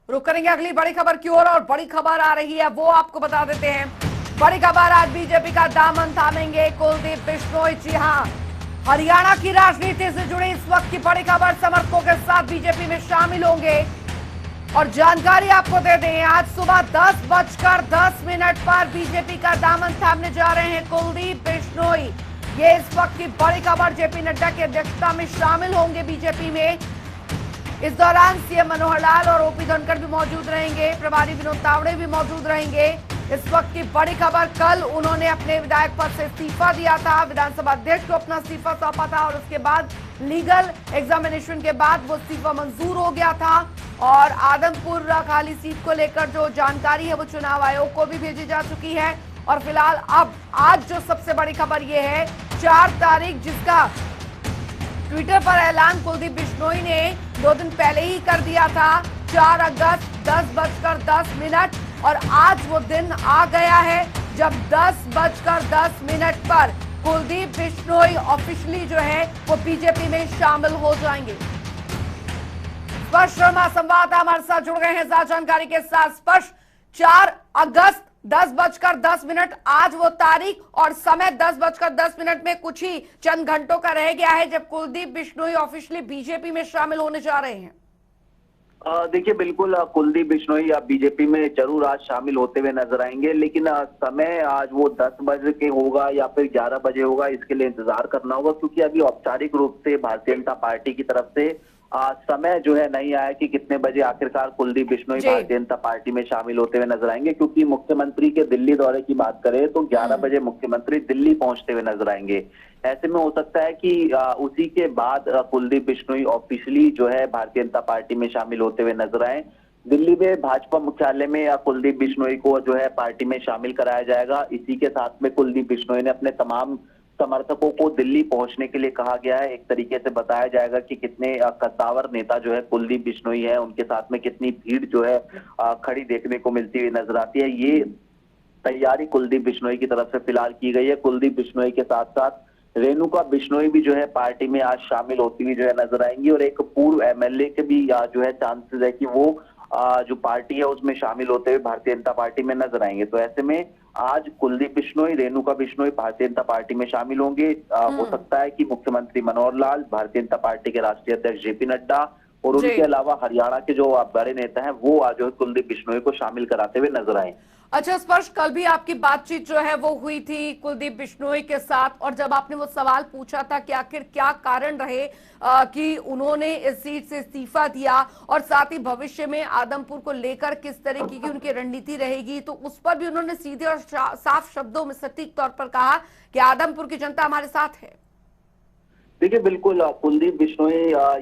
रुक करेंगे अगली बड़ी खबर की ओर और बड़ी खबर आ रही है वो आपको बता देते हैं। बड़ी खबर, आज बीजेपी का दामन थामेंगे कुलदीप बिश्नोई। जी हां, हरियाणा की राजनीति से जुड़ी इस वक्त की बड़ी खबर, समर्थकों के साथ बीजेपी में शामिल होंगे। और जानकारी आपको दे दें, आज सुबह 10:10 पर बीजेपी का दामन थामने जा रहे हैं कुलदीप बिश्नोई। ये इस वक्त की बड़ी खबर, जेपी नड्डा की अध्यक्षता में शामिल होंगे बीजेपी में। इस दौरान सीएम मनोहर लाल और ओपी धनखड़ भी मौजूद रहेंगे, प्रभारी विनोद तावड़े भी मौजूद रहेंगे। इस वक्त की बड़ी खबर, कल उन्होंने अपने विधायक पद से इस्तीफा दिया था, विधानसभा अध्यक्ष को अपना इस्तीफा सौंपा था और उसके बाद लीगल एग्जामिनेशन के बाद वो इस्तीफा मंजूर हो गया था। और आदमपुर खाली सीट को लेकर जो जानकारी है वो चुनाव आयोग को भी भेजी जा चुकी है। और फिलहाल अब आज जो सबसे बड़ी खबर ये है, 4 तारीख, जिसका ट्विटर पर ऐलान कुलदीप बिश्नोई ने 2 दिन पहले ही कर दिया था, 4 अगस्त 10:10 और आज वो दिन आ गया है जब 10:10 पर कुलदीप बिश्नोई ऑफिशियली जो है वो बीजेपी में शामिल हो जाएंगे। स्पर्श शर्मा संवाददाता हमारे साथ जुड़ गए हैं ज्यादा जानकारी के साथ। स्पर्श, 4 अगस्त 10:10, आज वो तारीख और समय 10:10 में कुछ ही चंद घंटों का रह गया है जब कुलदीप बिश्नोई ऑफिशियली बीजेपी में शामिल होने जा रहे हैं। देखिए, बिल्कुल कुलदीप बिश्नोई बीजेपी में जरूर आज शामिल होते हुए नजर आएंगे, लेकिन समय आज वो 10 बजे के होगा या फिर 11 बजे होगा, इसके लिए इंतजार करना होगा, क्योंकि अभी औपचारिक रूप से भारतीय जनता पार्टी की तरफ से समय जो है नहीं आया कि कितने बजे आखिरकार कुलदीप बिश्नोई भारतीय जनता पार्टी में शामिल होते हुए नजर आएंगे। क्योंकि मुख्यमंत्री के दिल्ली दौरे की बात करें तो 11 बजे मुख्यमंत्री दिल्ली पहुंचते हुए नजर आएंगे। ऐसे में हो सकता है कि उसी के बाद कुलदीप बिश्नोई ऑफिशियली जो है भारतीय जनता पार्टी में शामिल होते हुए नजर आए। दिल्ली में भाजपा मुख्यालय में कुलदीप बिश्नोई को जो है पार्टी में शामिल कराया जाएगा। इसी के साथ में कुलदीप बिश्नोई ने अपने तमाम समर्थकों को दिल्ली पहुंचने के लिए कहा गया है। एक तरीके से बताया जाएगा कि कितने कद्दावर नेता जो है कुलदीप बिश्नोई है, उनके साथ में कितनी भीड़ जो है खड़ी देखने को मिलती हुई नजर आती है। ये तैयारी कुलदीप बिश्नोई की तरफ से फिलहाल की गई है। कुलदीप बिश्नोई के साथ साथ रेणुका बिश्नोई भी जो है पार्टी में आज शामिल होती हुई जो है नजर आएंगी और एक पूर्व एमएलए के भी जो है चांसेस है कि वो जो पार्टी है उसमें शामिल होते हुए भारतीय जनता पार्टी में नजर आएंगे। तो ऐसे में आज कुलदीप बिश्नोई, रेणुका बिश्नोई भारतीय जनता पार्टी में शामिल होंगे। हो सकता है कि मुख्यमंत्री मनोहर लाल, भारतीय जनता पार्टी के राष्ट्रीय अध्यक्ष जेपी नड्डा और उनके अलावा हरियाणा के जो बड़े नेता हैं वो आज कुलदीप बिश्नोई को शामिल कराते हुए नजर आए। अच्छा स्पर्श, कल भी आपकी बातचीत जो है वो हुई थी कुलदीप बिश्नोई के साथ, और जब आपने वो सवाल पूछा था कि आखिर क्या कारण रहे कि उन्होंने इस सीट से इस्तीफा दिया और साथ ही भविष्य में आदमपुर को लेकर किस तरीके की उनकी रणनीति रहेगी, तो उस पर भी उन्होंने सीधे और साफ शब्दों में सटीक तौर पर कहा कि आदमपुर की जनता हमारे साथ है। देखिए, बिल्कुल कुलदीप बिश्नोई,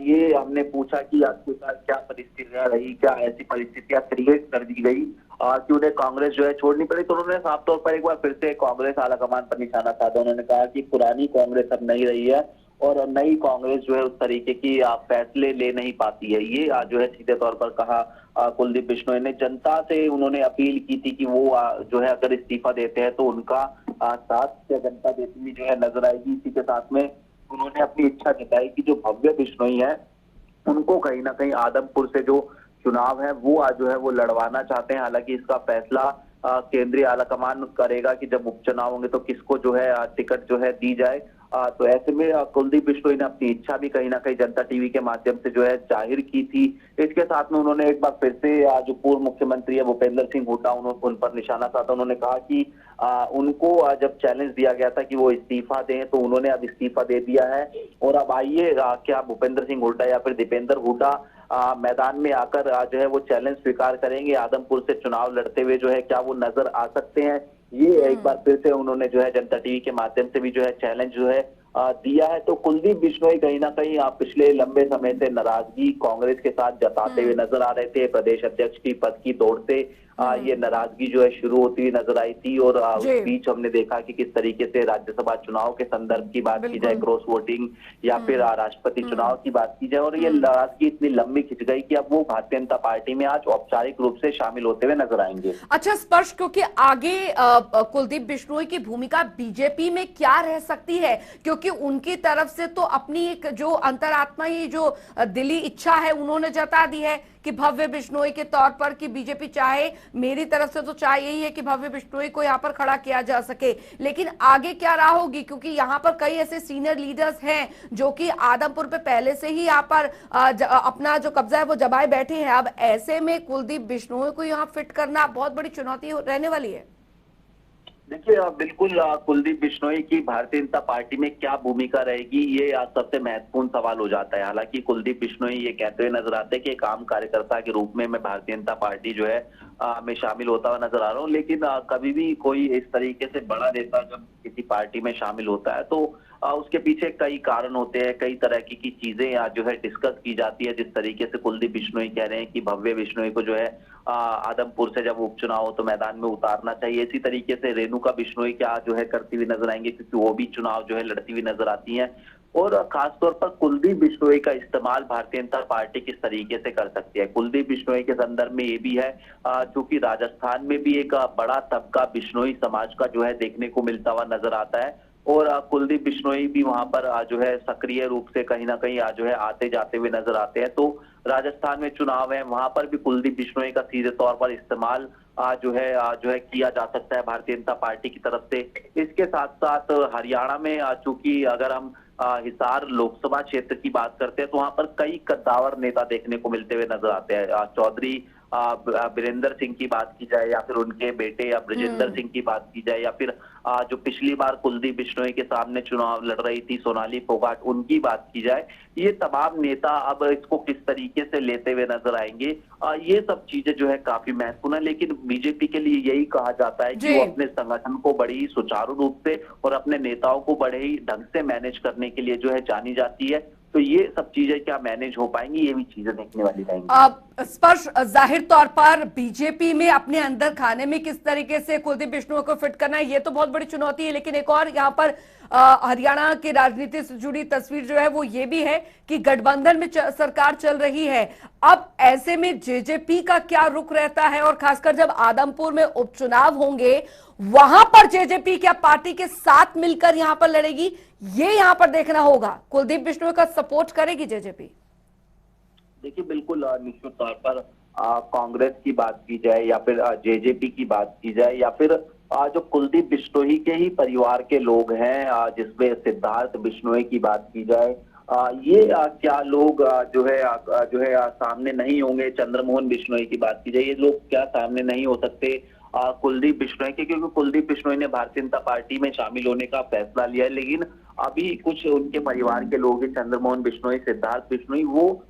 ये हमने पूछा कि आखिरकार क्या परिस्थितियां रही, क्या ऐसी परिस्थितियां क्रिएट कर दी गई कि उन्हें कांग्रेस जो है छोड़नी पड़ी। तो उन्होंने साफ तौर पर एक बार फिर से कांग्रेस आलाकमान पर निशाना साधा। उन्होंने कहा कि पुरानी कांग्रेस अब नहीं रही है और नई कांग्रेस जो है उस तरीके की फैसले ले नहीं पाती है। ये जो है सीधे तौर पर कहा कुलदीप बिश्नोई ने। जनता से उन्होंने अपील की थी कि वो जो है अगर इस्तीफा देते हैं तो उनका साथ जनता देती हुई जो है नजर आएगी। इसी के साथ में उन्होंने अपनी इच्छा जताई कि जो भव्य बिश्नोई है उनको कहीं ना कहीं आदमपुर से जो चुनाव है वो आज जो है वो लड़वाना चाहते हैं। हालांकि इसका फैसला केंद्रीय आलाकमान करेगा कि जब उपचुनाव होंगे तो किसको जो है टिकट जो है दी जाए। तो ऐसे में कुलदीप बिश्नोई ने अपनी इच्छा भी कहीं ना कहीं जनता टीवी के माध्यम से जो है जाहिर की थी। इसके साथ में उन्होंने एक बार फिर से जो पूर्व मुख्यमंत्री है भूपेंद्र सिंह हुड्डा, उन पर निशाना साधा। उन्होंने कहा कि उनको जब चैलेंज दिया गया था कि वो इस्तीफा दें तो उन्होंने अब इस्तीफा दे दिया है और अब आइए क्या भूपेंद्र सिंह हुड्डा या फिर दीपेंद्र हुड्डा मैदान में आकर जो है वो चैलेंज स्वीकार करेंगे, आदमपुर से चुनाव लड़ते हुए जो है क्या वो नजर आ सकते हैं। ये एक बार फिर से उन्होंने जो है जनता टीवी के माध्यम से भी जो है चैलेंज जो है दिया है। तो कुलदीप बिश्नोई कहीं ना कहीं पिछले लंबे समय से नाराजगी कांग्रेस के साथ जताते हुए नजर आ रहे थे। प्रदेश अध्यक्ष की पद की दौड़ से ये नाराजगी जो है शुरू होती हुई नजर आई थी और उस बीच हमने देखा कि किस तरीके से राज्यसभा चुनाव के संदर्भ की बात की जाए, क्रॉस वोटिंग या फिर राष्ट्रपति चुनाव की बात की जाए, और ये नाराजगी इतनी लंबी खिंच गई कि अब वो भारतीय जनता पार्टी में आज औपचारिक रूप से शामिल होते हुए नजर आएंगे। अच्छा स्पर्श, क्योंकि आगे कुलदीप बिश्नोई की भूमिका बीजेपी में क्या रह सकती है, क्योंकि उनकी तरफ से तो अपनी एक जो अंतरात्मा, ये जो दिली इच्छा है उन्होंने जता दी है कि भव्य बिश्नोई के तौर पर कि बीजेपी चाहे, मेरी तरफ से तो चाह यही है कि भव्य बिश्नोई को यहाँ पर खड़ा किया जा सके, लेकिन आगे क्या राह होगी? क्योंकि यहाँ पर कई ऐसे सीनियर लीडर्स हैं जो कि आदमपुर पे पहले से ही यहाँ पर अपना जो कब्जा है वो जमाए बैठे हैं। अब ऐसे में कुलदीप बिश्नोई को यहाँ फिट करना बहुत बड़ी चुनौती रहने वाली है। देखिए बिल्कुल कुलदीप बिश्नोई की भारतीय जनता पार्टी में क्या भूमिका रहेगी, ये सबसे महत्वपूर्ण सवाल हो जाता है। हालांकि कुलदीप बिश्नोई ये कहते हुए नजर आते हैं कि एक आम कार्यकर्ता के रूप में मैं भारतीय जनता पार्टी जो है में शामिल होता हुआ नजर आ रहा हूँ, लेकिन कभी भी कोई इस तरीके से बड़ा नेता जब किसी पार्टी में शामिल होता है तो उसके पीछे कई कारण होते हैं, कई तरह की चीजें जो है डिस्कस की जाती है। जिस तरीके से कुलदीप बिश्नोई कह रहे हैं कि भव्य बिश्नोई को जो है आदमपुर से जब उपचुनाव हो तो मैदान में उतारना चाहिए, इसी तरीके से रेणुका बिश्नोई क्या जो है करती हुई नजर आएंगे, क्योंकि वो भी चुनाव जो है लड़ती हुई नजर आती हैं। और खासतौर पर कुलदीप बिश्नोई का इस्तेमाल भारतीय जनता पार्टी किस तरीके से कर सकती है। कुलदीप बिश्नोई के संदर्भ में ये भी है क्योंकि राजस्थान में भी एक बड़ा तबका बिश्नोई समाज का जो है देखने को मिलता हुआ नजर आता है, और कुलदीप बिश्नोई भी वहां पर जो है सक्रिय रूप से कहीं ना कहीं जो है आते जाते हुए नजर आते हैं। तो राजस्थान में चुनाव है, वहां पर भी कुलदीप बिश्नोई का सीधे तौर पर इस्तेमाल जो है किया जा सकता है भारतीय जनता पार्टी की तरफ से। इसके साथ साथ हरियाणा में चूंकि अगर हम हिसार लोकसभा क्षेत्र की बात करते हैं तो वहां पर कई कद्दावर नेता देखने को मिलते हुए नजर आते हैं। चौधरी बीरेंद्र सिंह की बात की जाए, या फिर उनके बेटे या ब्रजेंद्र सिंह की बात की जाए, या फिर जो पिछली बार कुलदीप बिश्नोई के सामने चुनाव लड़ रही थी सोनाली फोगाट, उनकी बात की जाए, ये तमाम नेता अब इसको किस तरीके से लेते हुए नजर आएंगे, ये सब चीजें जो है काफी महत्वपूर्ण है। लेकिन बीजेपी के लिए यही कहा जाता है कि वो अपने संगठन को बड़ी ही सुचारू रूप से और अपने नेताओं को बड़े ही ढंग से मैनेज करने के लिए जो है जानी जाती है। तो ये सब चीजें क्या मैनेज हो पाएंगी, ये भी चीजें देखने वाली रहेंगी। स्पष्ट जाहिर तौर पर बीजेपी में अपने अंदर खाने में किस तरीके से कुलदीप बिश्नोई को फिट करना है, ये तो बहुत बड़ी चुनौती है। लेकिन एक और यहाँ पर हरियाणा की राजनीति से जुड़ी तस्वीर जो है वो ये भी है कि गठबंधन में सरकार चल रही है। अब ऐसे में जेजेपी का क्या रुख रहता है, और खासकर जब आदमपुर में उपचुनाव होंगे वहां पर जेजेपी क्या पार्टी के साथ मिलकर यहां पर लड़ेगी, ये यहां पर देखना होगा। कुलदीप बिश्नोई का सपोर्ट करेगी जेजेपी? देखिए बिल्कुल निश्चित तौर पर कांग्रेस की बात की जाए या फिर जेजेपी की बात की जाए या फिर जो कुलदीप बिश्नोई के ही परिवार के लोग हैं, जिसमें सिद्धार्थ बिश्नोई की बात की जाए, ये क्या लोग जो है सामने नहीं होंगे। चंद्रमोहन बिश्नोई की बात की जाए, ये लोग क्या सामने नहीं हो सकते कुलदीप बिश्नोई के, क्योंकि कुलदीप बिश्नोई ने भारतीय जनता पार्टी में शामिल होने का फैसला लिया है। लेकिन अभी कुछ उनके परिवार के लोग हैं, चंद्रमोहन बिश्नोई, सिद्धार्थ बिश्नोई, वो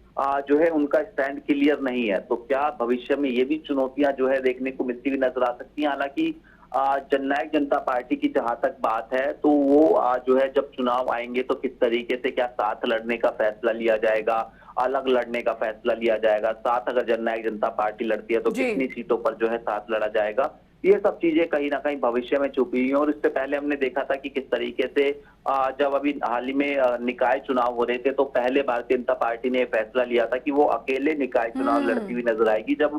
जो है उनका स्टैंड क्लियर नहीं है। तो क्या भविष्य में ये भी चुनौतियां जो है देखने को मिलती हुई नजर आ सकती हैं। हालांकि जननायक जनता पार्टी की जहां तक बात है तो वो जो है जब चुनाव आएंगे तो किस तरीके से क्या साथ लड़ने का फैसला लिया जाएगा, अलग लड़ने का फैसला लिया जाएगा, साथ अगर जननायक जनता पार्टी लड़ती है तो कितनी सीटों पर जो है साथ लड़ा जाएगा, ये सब चीजें कहीं ना कहीं भविष्य में छुपी हुई हैं। और इससे पहले हमने देखा था कि किस तरीके से जब अभी हाल ही में निकाय चुनाव हो रहे थे तो पहले भारतीय जनता पार्टी ने फैसला लिया था कि वो अकेले निकाय चुनाव लड़ती हुई नजर आएगी, जब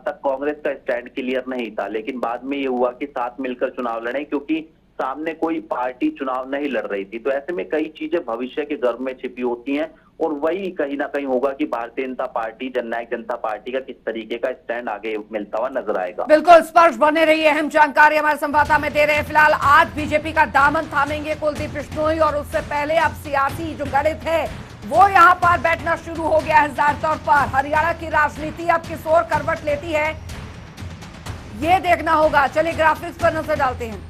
तक कांग्रेस का स्टैंड क्लियर नहीं था। लेकिन बाद में ये हुआ कि साथ मिलकर चुनाव लड़े, क्योंकि सामने कोई पार्टी चुनाव नहीं लड़ रही थी। तो ऐसे में कई चीजें भविष्य के गर्भ में छिपी होती हैं, और वही कहीं ना कहीं होगा कि भारतीय जनता पार्टी, जननायक जनता पार्टी का किस तरीके का स्टैंड आगे मिलता हुआ नजर आएगा। बिल्कुल स्पष्ट बने रही है, अहम जानकारी हमारे संवाददाता में दे रहे हैं। फिलहाल आज बीजेपी का दामन थामेंगे कुलदीप बिश्नोई, और उससे पहले अब सियासी जो गणित है वो यहाँ पर बैठना शुरू हो गया है। जाहिर तौर पर हरियाणा की राजनीति अब किस ओर करवट लेती है ये देखना होगा। चलिए ग्राफिक्स पर नजर डालते हैं।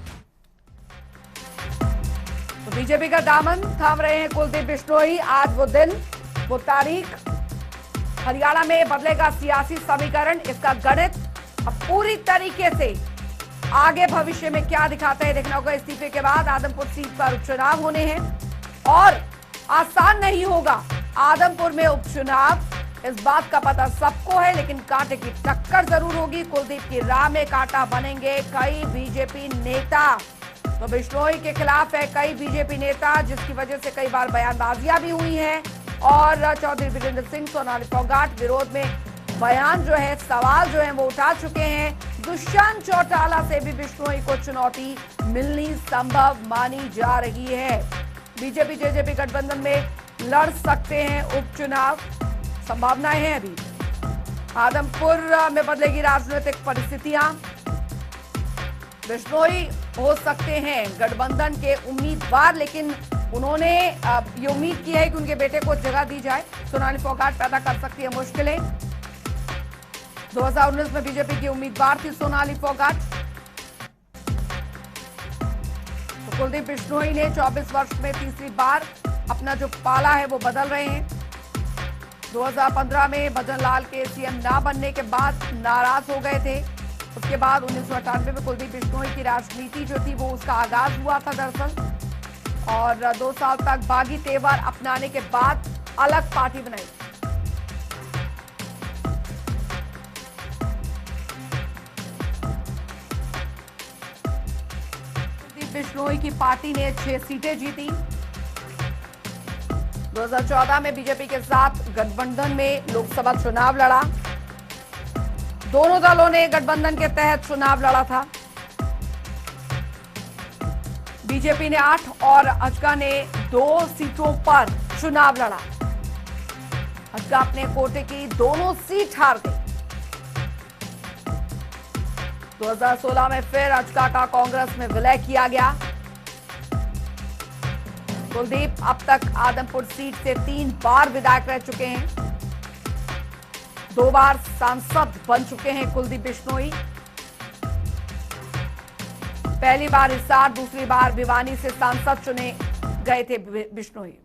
तो बीजेपी का दामन थाम रहे हैं कुलदीप बिश्नोई। आज वो दिन, वो तारीख, हरियाणा में बदलेगा सियासी समीकरण, इसका गणित अब पूरी तरीके से आगे भविष्य में क्या दिखाता है देखना होगा। इस्तीफे के बाद आदमपुर सीट पर उपचुनाव होने हैं और आसान नहीं होगा आदमपुर में उपचुनाव, इस बात का पता सबको है। लेकिन कांटे की टक्कर जरूर होगी, कुलदीप की राह में कांटा बनेंगे कई बीजेपी नेता। तो बिश्नोई के खिलाफ है कई बीजेपी नेता, जिसकी वजह से कई बार बयानबाजियां भी हुई हैं, और चौधरी बीरेंद्र सिंह, सोनाली फोगाट विरोध में बयान जो है, सवाल जो है वो उठा चुके हैं। दुष्यंत चौटाला से भी बिश्नोई को चुनौती मिलनी संभव मानी जा रही है। बीजेपी जेजेपी गठबंधन में लड़ सकते हैं उपचुनाव, संभावनाएं हैं अभी। आदमपुर में बदलेगी राजनीतिक परिस्थितियां। बिश्नोई हो सकते हैं गठबंधन के उम्मीदवार, लेकिन उन्होंने ये उम्मीद की है कि उनके बेटे को जगह दी जाए। सोनाली फोगाट पैदा कर सकती है मुश्किलें। 2019 में बीजेपी की उम्मीदवार थी सोनाली फोगाट। तो कुलदीप बिश्नोई ने 24 वर्ष में तीसरी बार अपना जो पाला है वो बदल रहे हैं। 2015 में भजन लाल के सीएम ना बनने के बाद नाराज हो गए थे। उसके बाद 1998 में कुलदीप बिश्नोई की राजनीति जो थी वो उसका आगाज हुआ था दरअसल, और 2 साल तक बागी तेवर अपनाने के बाद अलग पार्टी बनाई। कुलदीप बिश्नोई की पार्टी ने 6 सीटें जीती। 2014 में बीजेपी के साथ गठबंधन में लोकसभा चुनाव लड़ा। दोनों दलों ने गठबंधन के तहत चुनाव लड़ा था। बीजेपी ने 8 और हजका ने 2 सीटों पर चुनाव लड़ा। हजका अपने कोटे की दोनों सीट हार गई। 2016 में फिर हजका का कांग्रेस में विलय किया गया। कुलदीप अब तक आदमपुर सीट से 3 बार विधायक रह चुके हैं। 2 बार सांसद बन चुके हैं कुलदीप बिश्नोई। पहली बार हिसार, दूसरी बार भिवानी से सांसद चुने गए थे बिश्नोई।